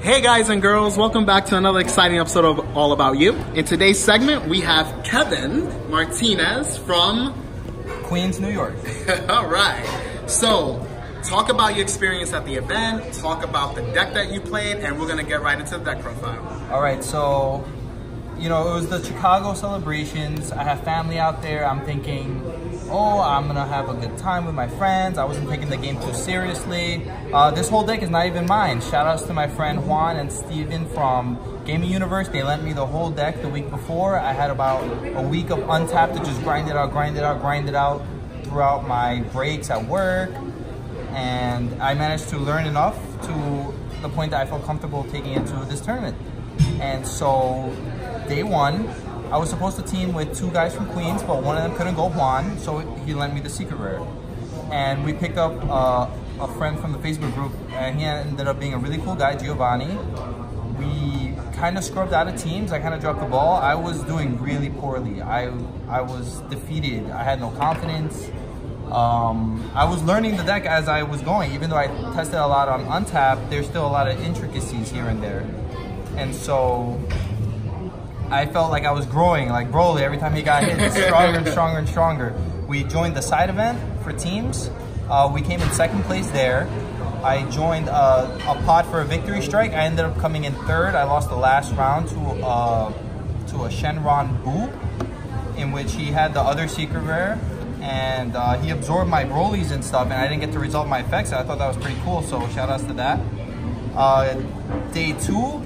Hey guys and girls, welcome back to another exciting episode of All About You. In today's segment, we have Kevin Martinez from Queens, New York. All right. So, talk about your experience at the event, talk about the deck that you played, and we're going to get right into the deck profile. All right, so, it was the Chicago celebrations. I have family out there. I'm thinking, I'm going to have a good time with my friends. I wasn't taking the game too seriously. This whole deck is not even mine. Shout outs to my friend Juan and Steven from Gaming Universe. They lent me the whole deck the week before. I had about a week of untapped to just grind it out throughout my breaks at work. And I managed to learn enough to the point that I felt comfortable taking it to this tournament. And so, day one, I was supposed to team with two guys from Queens, but one of them couldn't go, Juan, so he lent me the secret rare. And we picked up a friend from the Facebook group, and he ended up being a really cool guy, Giovanni. We kind of scrubbed out of teams. I kind of dropped the ball. I was doing really poorly. I was defeated. I had no confidence. I was learning the deck as I was going. Even though I tested a lot on Untapped, there's still a lot of intricacies here and there. And so I felt like I was growing, like Broly. Every time he got hit, it's stronger and stronger and stronger. We joined the side event for teams. We came in second place there. I joined a pot for a victory strike. I ended up coming in third. I lost the last round to a Shenron Bu, in which he had the other secret rare. And he absorbed my Broly's and stuff, and I didn't get to resolve my effects. I thought that was pretty cool, so shout outs to that. Day two,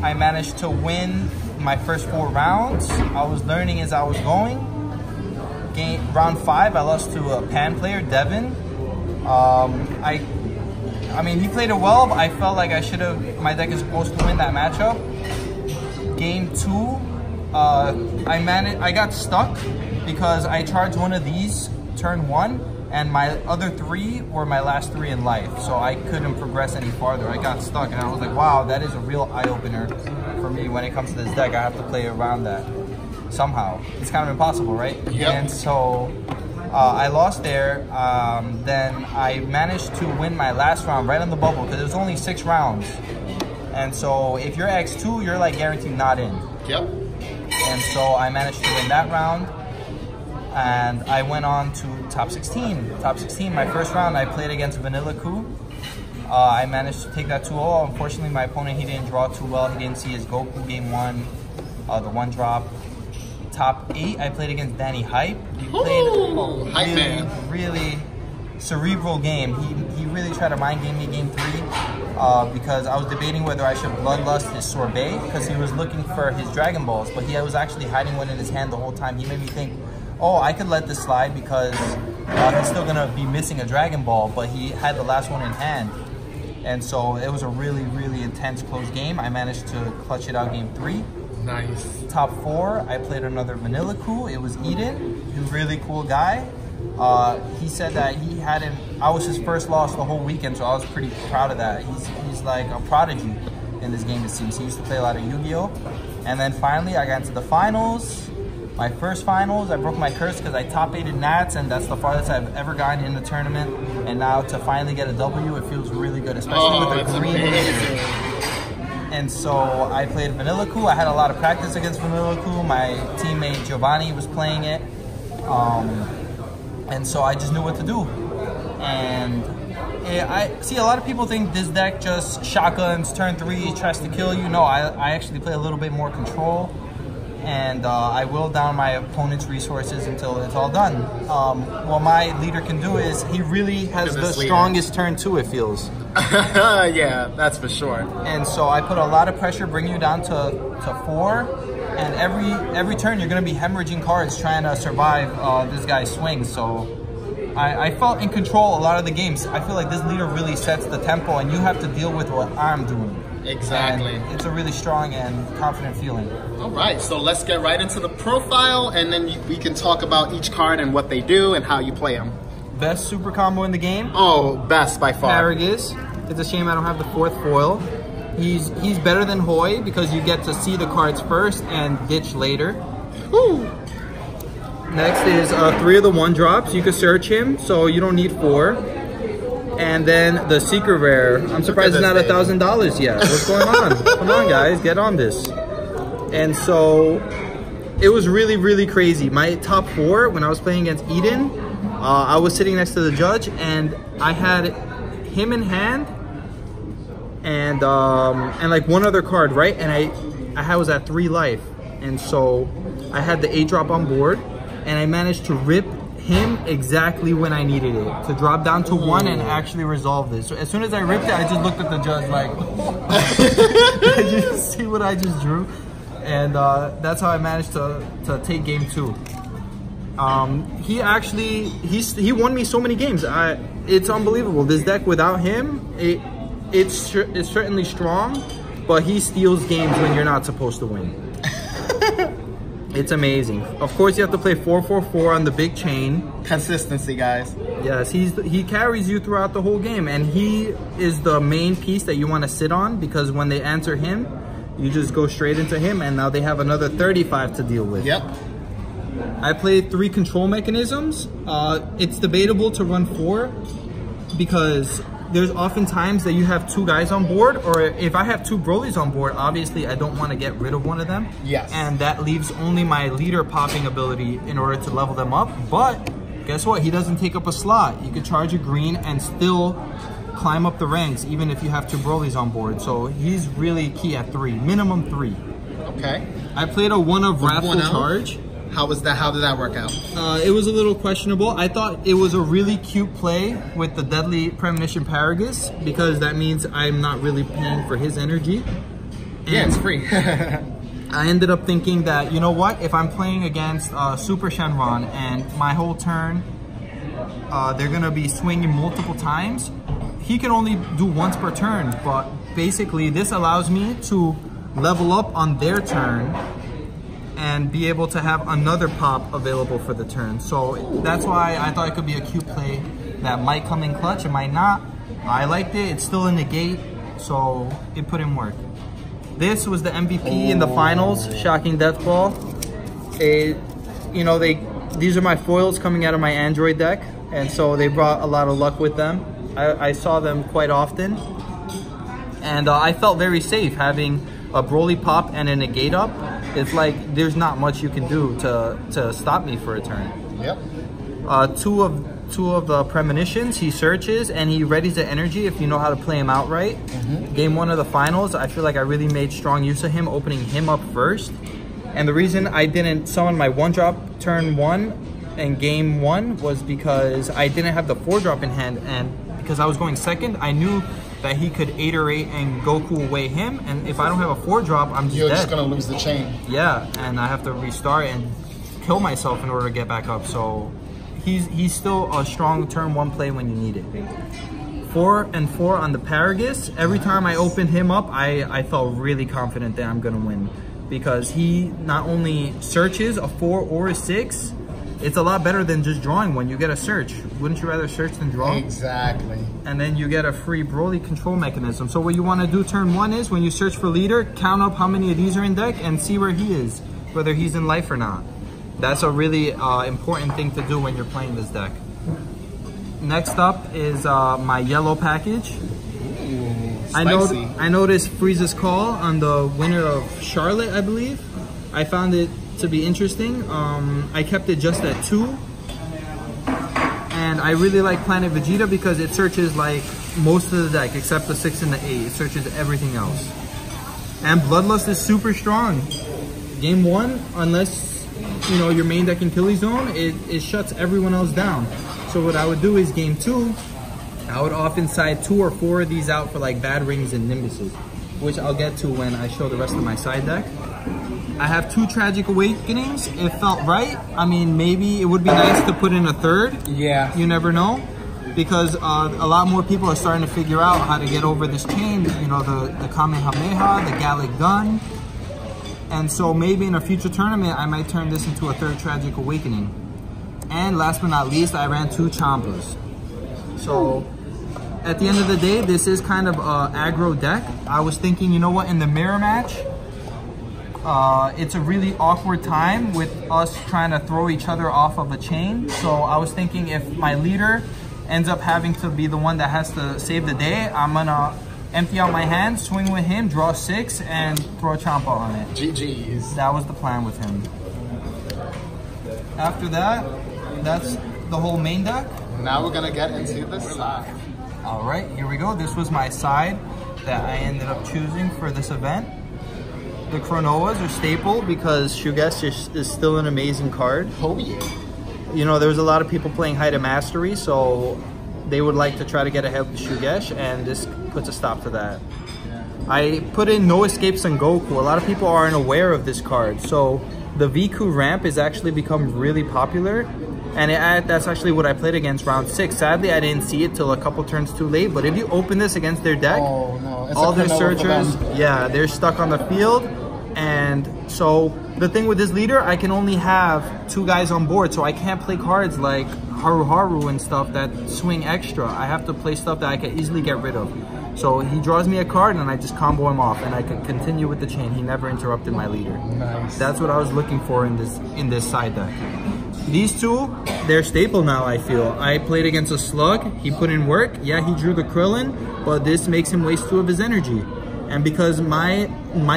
I managed to win my first 4 rounds. I was learning as I was going. Round 5, I lost to a Pan player, Devin. I mean, he played it well, but I felt like my deck is supposed to win that matchup. Game 2, I got stuck because I charged one of these turn 1, and my other 3 were my last 3 in life, so I couldn't progress any farther. I got stuck, and I was like, wow, that is a real eye-opener for me when it comes to this deck. I have to play around that somehow. It's kind of impossible, right? Yep. And so I lost there. Then I managed to win my last round right on the bubble, because it was only 6 rounds. And so if you're X2, you're like guaranteed not in. Yep. And so I managed to win that round. And I went on to top 16. Top 16, my first round, I played against Vanilla Coup. I managed to take that 2-0. Unfortunately, my opponent, he didn't draw too well. He didn't see his Goku game 1, the 1-drop. Top 8, I played against Danny Hype. He played a really cerebral game. He really tried to mind game me game 3 because I was debating whether I should Bloodlust his Sorbet, because he was looking for his Dragon Balls, but he was actually hiding one in his hand the whole time. He made me think, I could let this slide because he's still going to be missing a Dragon Ball, but he had the last one in hand. And so it was a really, really intense close game. I managed to clutch it out game 3. Nice. Top 4, I played another Vanilla Coup. It was Eden. He's a really cool guy. He said that I was his first loss the whole weekend, so I was pretty proud of that. He's like a prodigy in this game, it seems. He used to play a lot of Yu-Gi-Oh! And then finally, I got into the finals. My first finals, I broke my curse because I top 8'd Nats, and that's the farthest I've ever gotten in the tournament. And now to finally get a W, it feels really good, especially with the green laser. And so I played Vanilla Coup. I had a lot of practice against Vanilla Coup. My teammate Giovanni was playing it. And so I just knew what to do. And I see a lot of people think this deck just shotguns, turn 3, tries to kill you. No, I actually play a little bit more control. And I will down my opponent's resources until it's all done. What my leader can do is he really has the strongest turn 2, it feels. Yeah, that's for sure. And so I put a lot of pressure, bring you down to 4, and every turn you're going to be hemorrhaging cards trying to survive this guy's swing. So I felt in control a lot of the games. I feel like this leader really sets the tempo, and you have to deal with what I'm doing. Exactly. And it's a really strong and confident feeling. All right, so let's get right into the profile, and then we can talk about each card and what they do and how you play them. Best super combo in the game? Oh, best by far. Paragus. It's a shame I don't have the 4th foil. He's better than Hoy because you get to see the cards first and ditch later. Woo. Next is 3 of the 1-drops. You can search him, so you don't need 4. And then the secret rare. I'm surprised it's not $1,000 yet. What's going on? Come on, guys, get on this. And so it was really, really crazy. My top 4 when I was playing against Eden, I was sitting next to the judge, and I had him in hand, and like one other card, right? And I was at 3 life, and so I had the 8-drop on board, and I managed to rip him exactly when I needed it to drop down to 1 and actually resolve this. So as soon as I ripped it, I just looked at the judge like, did you see what I just drew? And that's how I managed to take game 2. He won me so many games. It's unbelievable. This deck without him, it's certainly strong, but he steals games when you're not supposed to win. It's amazing. Of course, you have to play 4-4-4 on the big chain. Consistency, guys. Yes, he carries you throughout the whole game, and he is the main piece that you want to sit on, because when they answer him, you just go straight into him, and now they have another 35 to deal with. Yep. I played 3 control mechanisms. It's debatable to run 4 because there's often times that you have 2 guys on board, or if I have 2 Brolys on board, obviously I don't want to get rid of one of them. Yes. And that leaves only my leader popping ability in order to level them up. But guess what? He doesn't take up a slot. You could charge a green and still climb up the ranks, even if you have 2 Brolys on board. So he's really key at 3, minimum 3. Okay. I played a 1 of Wrathful Charge. How was that? How did that work out? It was a little questionable. I thought it was a really cute play with the Deadly Premonition Paragus, because that means I'm not really paying for his energy. And yeah, it's free. I ended up thinking that, you know what, if I'm playing against Super Shenron and my whole turn, they're going to be swinging multiple times, he can only do once per turn, but basically this allows me to level up on their turn and be able to have another pop available for the turn. So that's why I thought it could be a cute play that might come in clutch, it might not. I liked it, it's still in the gate, so it put in work. This was the MVP in the finals, Shocking Death Ball. These are my foils coming out of my Android deck, and so they brought a lot of luck with them. I saw them quite often, and I felt very safe having a Broly pop and a negate up. It's like there's not much you can do to stop me for a turn. Yep. Two of the premonitions, he searches and he readies the energy if you know how to play him out right. Game 1 of the finals, I feel like I really made strong use of him, opening him up first. And the reason I didn't summon my 1-drop turn 1 in game 1 was because I didn't have the 4-drop in hand, and because I was going second, I knew that he could 8-or-8 and Goku away him, and if I don't have a 4-drop, I'm just You're dead. just gonna lose the chain. Yeah, and I have to restart and kill myself in order to get back up. So he's still a strong turn 1 play when you need it. 4 and 4 on the Paragus. Every time I opened him up, I felt really confident that I'm gonna win, because he not only searches a 4 or a 6, it's a lot better than just drawing one. You get a search. Wouldn't you rather search than draw? Exactly. And then you get a free Broly control mechanism. So what you want to do turn 1 is, when you search for leader, count up how many of these are in deck and see where he is, whether he's in life or not. That's a really important thing to do when you're playing this deck. Next up is my yellow package. Ooh, I noticed Frieza's Call on the winner of Charlotte, I believe. I found it to be interesting. I kept it just at 2. And I really like Planet Vegeta because it searches like most of the deck except the 6 and the 8. It searches everything else. And Bloodlust is super strong. Game 1, unless your main deck in Killie Zone, it shuts everyone else down. So what I would do is game 2, I would often side 2 or 4 of these out for like Bad Rings and Nimbuses, which I'll get to when I show the rest of my side deck. I have 2 Tragic Awakenings. It felt right. I mean, maybe it would be nice to put in a 3rd. Yeah. You never know, because a lot more people are starting to figure out how to get over this chain. The Kamehameha, the Gallic Gun. And so maybe in a future tournament, I might turn this into a 3rd Tragic Awakening. And last but not least, I ran 2 Champas. So at the end of the day, this is kind of an aggro deck. I was thinking, you know what, in the mirror match, it's a really awkward time with us trying to throw each other off of a chain. So I was thinking if my leader ends up having to be the one that has to save the day, I'm gonna empty out my hand, swing with him, draw 6, and throw a Champa on it. GG's. That was the plan with him. After that, that's the whole main deck. Now we're gonna get into the side. All right, here we go. This was my side that I ended up choosing for this event. The Chronoas are staple because Shugesh is still an amazing card. Oh yeah. You know, there was a lot of people playing Height of Mastery, so they would like to try to get ahead with Shugesh, and this puts a stop to that. Yeah. I put in No Escapes on Goku. A lot of people aren't aware of this card, so the Viku ramp has actually become really popular, and that's actually what I played against round 6. Sadly, I didn't see it till a couple turns too late, but if you open this against their deck, all their searchers, yeah, they're stuck on the field. And so the thing with this leader, I can only have 2 guys on board, so I can't play cards like Haru and stuff that swing extra. I have to play stuff that I can easily get rid of. So he draws me a card and I just combo him off, and I can continue with the chain. He never interrupted my leader. Nice. That's what I was looking for in this side deck. These two, they're staple now, I feel. I played against a Slug. He put in work. Yeah, he drew the Krillin, but this makes him waste 2 of his energy. And because my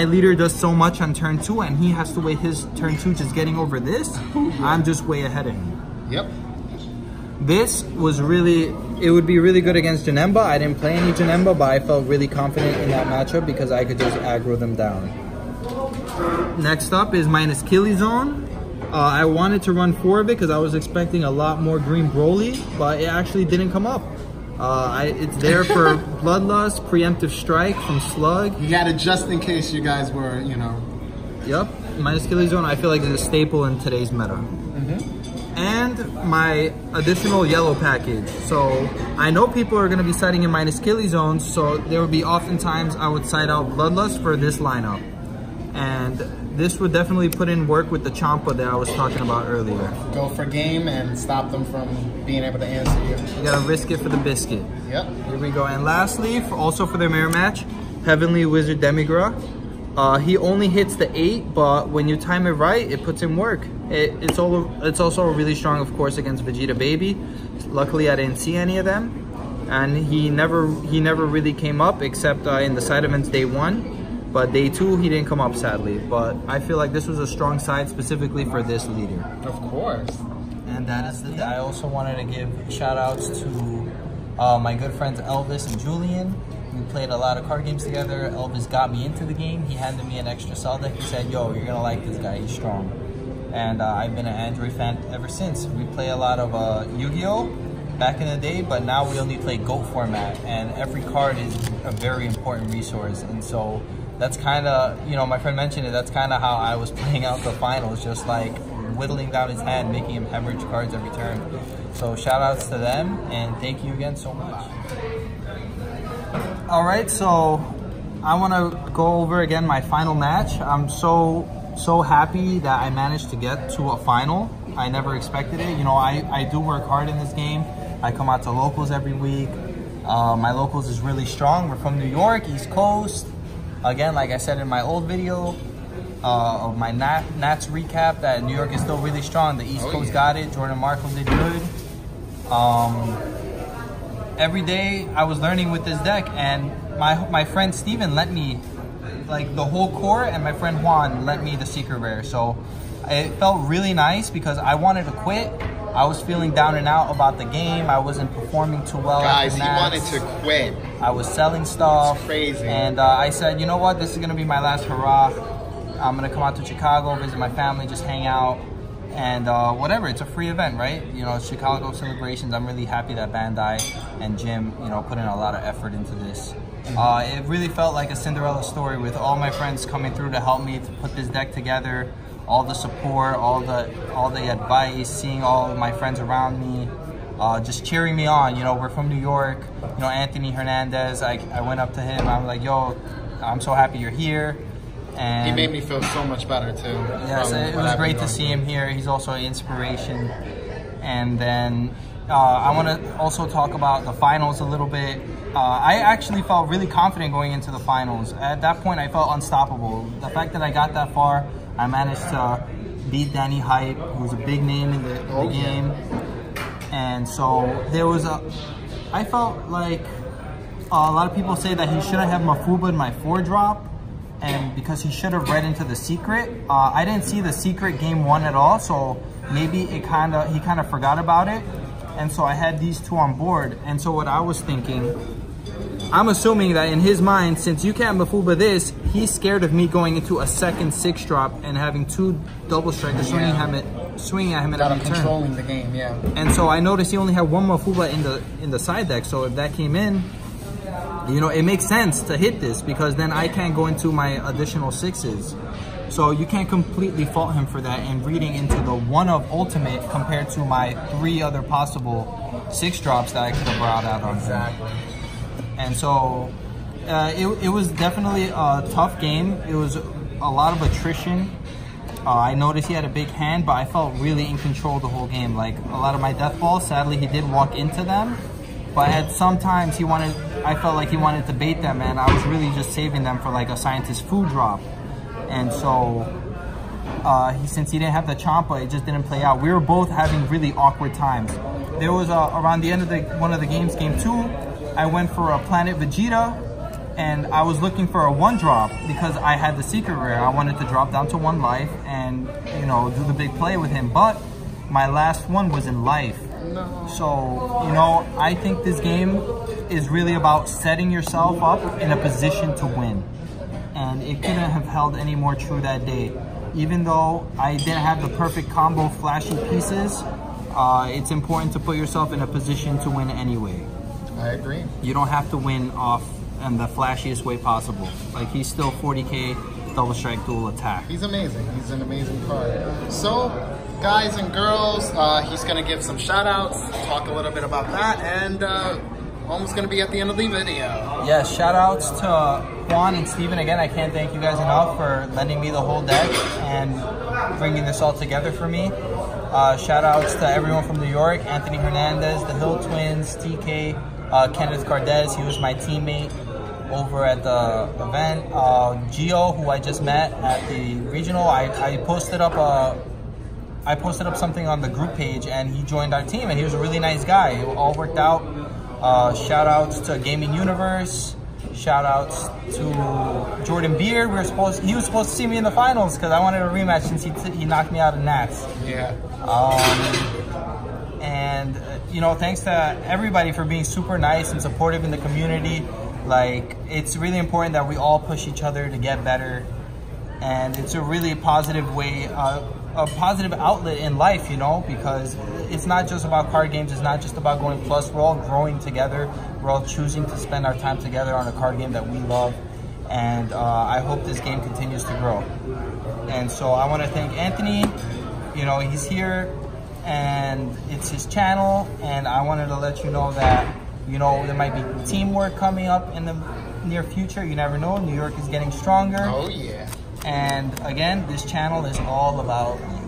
leader does so much on turn 2 and he has to wait his turn 2 just getting over this, I'm just way ahead of him. Yep. This was really, it would be really good against Janemba. I didn't play any Janemba, but I felt really confident in that matchup because I could just aggro them down. Next up is minus Killy Zone. I wanted to run 4 of it because I was expecting a lot more green Broly, but it actually didn't come up. It's there for Bloodlust, Preemptive Strike from Slug. You got it just in case you guys were, you know. Yep, minus Killy Zone I feel like is a staple in today's meta. And my additional yellow package. So I know people are going to be siding in minus Killy Zones, so there would be oftentimes I would side out Bloodlust for this lineup. And this would definitely put in work with the Champa that I was talking about earlier. Go for game and stop them from being able to answer you. You gotta risk it for the biscuit. Yep. Here we go. And lastly, also for their mirror match, Heavenly Wizard Demigra. He only hits the 8, but when you time it right, it puts in work. It's also really strong, of course, against Vegeta Baby. Luckily, I didn't see any of them, and he never really came up except in the side events day 1. But day 2, he didn't come up, sadly. But I feel like this was a strong side specifically for this leader. Of course. And that is I also wanted to give shout outs to my good friends Elvis and Julian. We played a lot of card games together. Elvis got me into the game. He handed me an extra cell deck. He said, yo, you're gonna like this guy, he's strong. And I've been an Android fan ever since. We play a lot of Yu-Gi-Oh! Back in the day, but now we only play GOAT format, and every card is a very important resource. And so that's kind of, you know, my friend mentioned it, that's kind of how I was playing out the finals, just like whittling down his hand, making him hemorrhage cards every turn. So shout outs to them, and thank you again so much. All right, so I want to go over again my final match. I'm so happy that I managed to get to a final. I never expected it. You know, I do work hard in this game. I come out to locals every week. My locals is really strong. We're from New York, East Coast. Again, like I said in my old video of my Nats recap, that New York is still really strong. The East Coast got it. Jordan Markle did good. Every day I was learning with this deck, and my friend Steven let me, like, the whole core, and my friend Juan let me the secret rare. So it felt really nice because I wanted to quit. I was feeling down and out about the game. I wasn't performing too well. Guys, he wanted to quit. I was selling stuff. It's crazy. And I said, you know what? This is going to be my last hurrah. I'm going to come out to Chicago, visit my family, just hang out. And whatever, it's a free event, right? You know, Chicago celebrations. I'm really happy that Bandai and Jim, you know, put in a lot of effort into this. It really felt like a Cinderella story with all my friends coming through to help me to put this deck together. All the support, all the advice, seeing all of my friends around me, just cheering me on. You know, we're from New York. You know, Anthony Hernandez, I went up to him. I was like, yo, I'm so happy you're here. And he made me feel so much better too. Yes, it was great to see him here. He's also an inspiration. And then I want to also talk about the finals a little bit. I actually felt really confident going into the finals. At that point, I felt unstoppable. The fact that I got that far, I managed to beat Danny Hype, who's a big name in the game. And so there was I felt like a lot of people say that he shouldn't have Mafuba in my 4-drop, and because he should have read into the secret. I didn't see the secret game 1 at all, so maybe he kind of forgot about it. And so I had these 2 on board. And so what I was thinking, I'm assuming that in his mind, since you can't Mafuba this, he's scared of me going into a second 6-drop and having 2 double strikers swinging at him at every turn. Controlling the game, yeah. And so I noticed he only had 1 Mafuba in the side deck. So if that came in, you know, it makes sense to hit this, because then I can't go into my additional 6s. So you can't completely fault him for that, and reading into the 1 of ultimate compared to my 3 other possible 6-drops that I could have brought out on him. Exactly. And so it was definitely a tough game. It was a lot of attrition. I noticed he had a big hand, but I felt really in control the whole game. Like, a lot of my death balls, sadly, he did walk into them. But at some times I felt like he wanted to bait them, and I was really just saving them for like a scientist food drop. And so since he didn't have the Champa, it just didn't play out. We were both having really awkward times. There was around the end of one of the games, game 2, I went for a Planet Vegeta, and I was looking for a 1-drop because I had the secret rare. I wanted to drop down to 1 life and, you know, do the big play with him. But my last one was in life. No. So, you know, I think this game is really about setting yourself up in a position to win. And it couldn't have held any more true that day. Even though I didn't have the perfect combo flashy pieces, it's important to put yourself in a position to win anyway. I agree. You don't have to win off in the flashiest way possible. Like, he's still 40k double strike dual attack. He's amazing. He's an amazing card. So, guys and girls, he's going to give some shout outs, talk a little bit about that, and almost going to be at the end of the video. Yes, shout outs to Juan and Steven. Again, I can't thank you guys enough for lending me the whole deck and bringing this all together for me. Shout outs to everyone from New York, Anthony Hernandez, the Hill Twins, TK, Kenneth Cardez, he was my teammate over at the event. Gio, who I just met at the regional, I posted up something on the group page, and he joined our team, and he was a really nice guy. It all worked out. Shout outs to Gaming Universe. Shout outs to Jordan Beard. He was supposed to see me in the finals because I wanted a rematch since he knocked me out of Nats. Yeah. And you know, thanks to everybody for being super nice and supportive in the community. Like, it's really important that we all push each other to get better, and it's a really positive way, a positive outlet in life, you know, because it's not just about card games, it's not just about going plus, we're all growing together, we're all choosing to spend our time together on a card game that we love, and I hope this game continues to grow. And so I want to thank Anthony, you know, he's here, and it's his channel, and I wanted to let you know that, you know, there might be teamwork coming up in the near future. You never know. New York is getting stronger. Oh, yeah. And again, this channel is all about you.